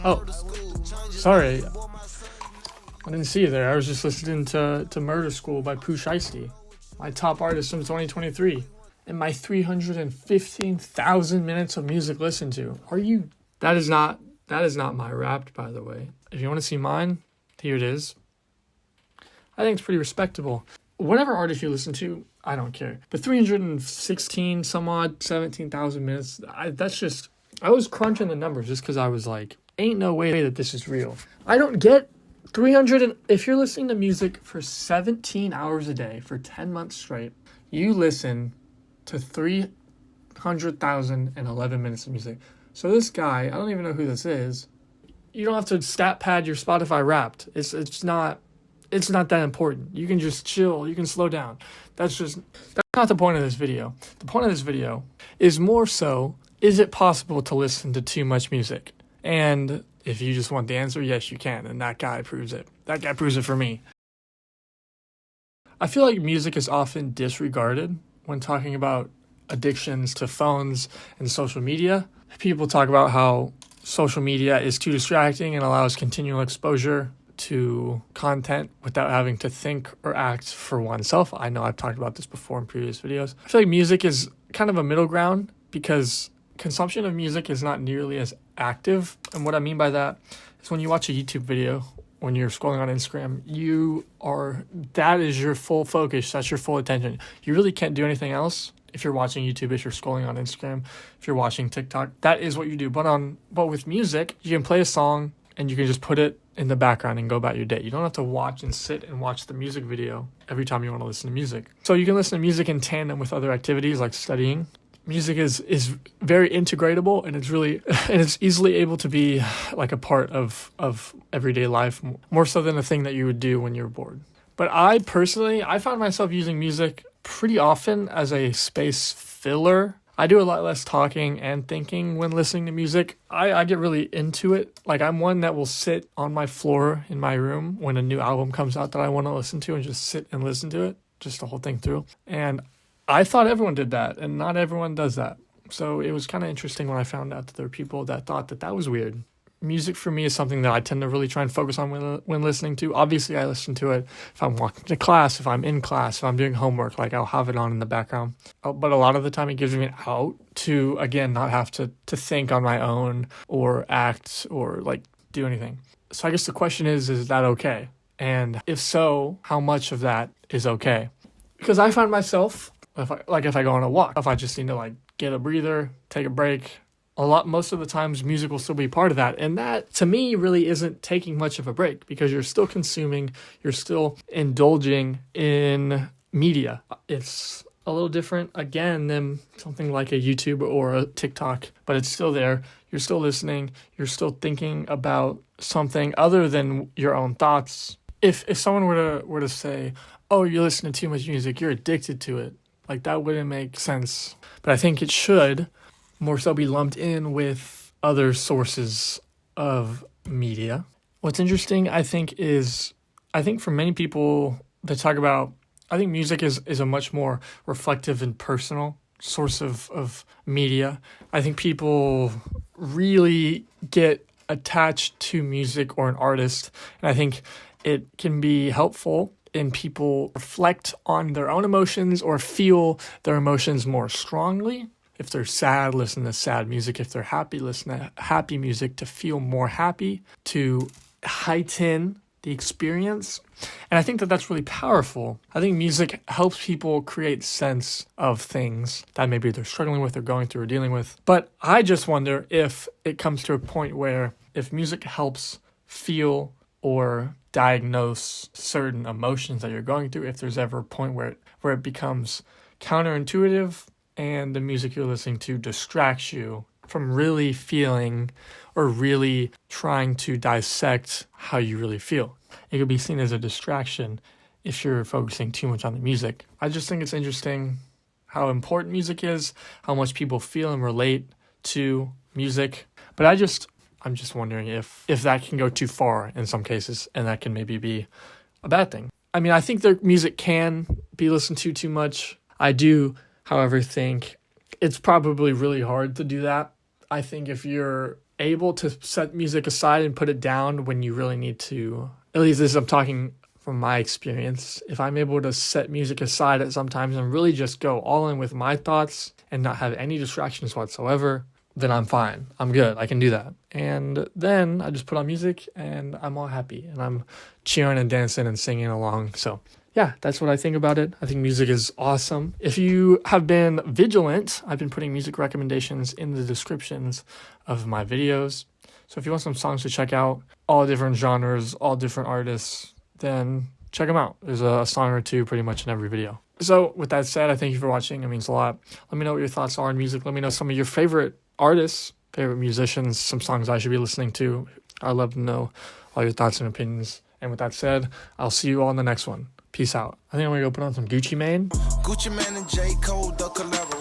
Oh, sorry. I didn't see you there. I was just listening to Murder School by Pooh Shiesty, my top artist from 2023, and my 315,000 minutes of music listened to. That is not my Wrapped, by the way. If you want to see mine, here it is. I think it's pretty respectable. Whatever artist you listen to, I don't care. But 316 some odd 17,000 minutes, I was crunching the numbers just because I was like, ain't no way that this is real. I don't get 300, if you're listening to music for 17 hours a day for 10 months straight, you listen to 300,011 minutes of music. So this guy, I don't even know who this is. You don't have to stat pad your Spotify Wrapped. It's not that important. You can just chill. You can slow down. That's not the point of this video. The point of this video is more so, is it possible to listen to too much music? And if you just want the answer, yes, you can. And that guy proves it. That guy proves it for me. I feel like music is often disregarded when talking about addictions to phones and social media. People talk about how social media is too distracting and allows continual exposure to content without having to think or act for oneself. I know I've talked about this before in previous videos. I feel like music is kind of a middle ground because consumption of music is not nearly as active. And what I mean by that is when you watch a YouTube video, when you're scrolling on Instagram, that is your full focus. That's your full attention. You really can't do anything else. If you're watching YouTube, if you're scrolling on Instagram, if you're watching TikTok, that is what you do. But with music, you can play a song and you can just put it in the background and go about your day. You don't have to watch and sit and watch the music video every time you want to listen to music. So you can listen to music in tandem with other activities like studying. Music is very integratable, and it's easily able to be like a part of everyday life, more so than a thing that you would do when you're bored. But I find myself using music pretty often as a space filler. I do a lot less talking and thinking when listening to music. I get really into it. Like, I'm one that will sit on my floor in my room when a new album comes out that I want to listen to and just sit and listen to it, just the whole thing through. And I thought everyone did that, and not everyone does that. So it was kind of interesting when I found out that there were people that thought that was weird. Music for me is something that I tend to really try and focus on when listening to. Obviously, I listen to it if I'm walking to class, if I'm in class, if I'm doing homework, like I'll have it on in the background. But a lot of the time it gives me an out to, again, not have to think on my own or act or like do anything. So I guess the question is that okay? And if so, how much of that is okay? Because I find myself, if I go on a walk, if I just need to like get a breather, take a break, most of the times music will still be part of that. And that to me really isn't taking much of a break because you're still consuming, you're still indulging in media. It's a little different again than something like a YouTube or a TikTok, but it's still there. You're still listening. You're still thinking about something other than your own thoughts. If someone were to say, "Oh, you're listening to too much music, you're addicted to it," like that wouldn't make sense. But I think it should more so be lumped in with other sources of media. What's interesting, I think for many people that talk about, I think music is a much more reflective and personal source of media. I think people really get attached to music or an artist, and I think it can be helpful in people reflect on their own emotions or feel their emotions more strongly. If they're sad, listen to sad music. If they're happy, listen to happy music to feel more happy, to heighten the experience. And I think that that's really powerful. I think music helps people create sense of things that maybe they're struggling with or going through or dealing with. But I just wonder if it comes to a point where if music helps feel or diagnose certain emotions that you're going through, if there's ever a point where it becomes counterintuitive and the music you're listening to distracts you from really feeling or really trying to dissect how you really feel. It could be seen as a distraction if you're focusing too much on the music. I just think it's interesting how important music is, how much people feel and relate to music. But I'm just wondering if that can go too far in some cases, and that can maybe be a bad thing. I mean, I think their music can be listened to too much. I do, however, think it's probably really hard to do that. I think if you're able to set music aside and put it down when you really need to, at least this I'm talking from my experience, if I'm able to set music aside at sometimes and really just go all in with my thoughts and not have any distractions whatsoever, then I'm fine. I'm good. I can do that. And then I just put on music and I'm all happy and I'm cheering and dancing and singing along. So yeah, that's what I think about it. I think music is awesome. If you have been vigilant, I've been putting music recommendations in the descriptions of my videos. So if you want some songs to check out, all different genres, all different artists, then check them out. There's a song or two pretty much in every video. So with that said, I thank you for watching. It means a lot. Let me know what your thoughts are on music. Let me know some of your favorite artists, favorite musicians, some songs I should be listening to. I'd love to know all your thoughts and opinions. And with that said, I'll see you all in the next one. Peace out. I think I'm going to go put on some Gucci Mane. Gucci Mane and J. Cole, the collaboration.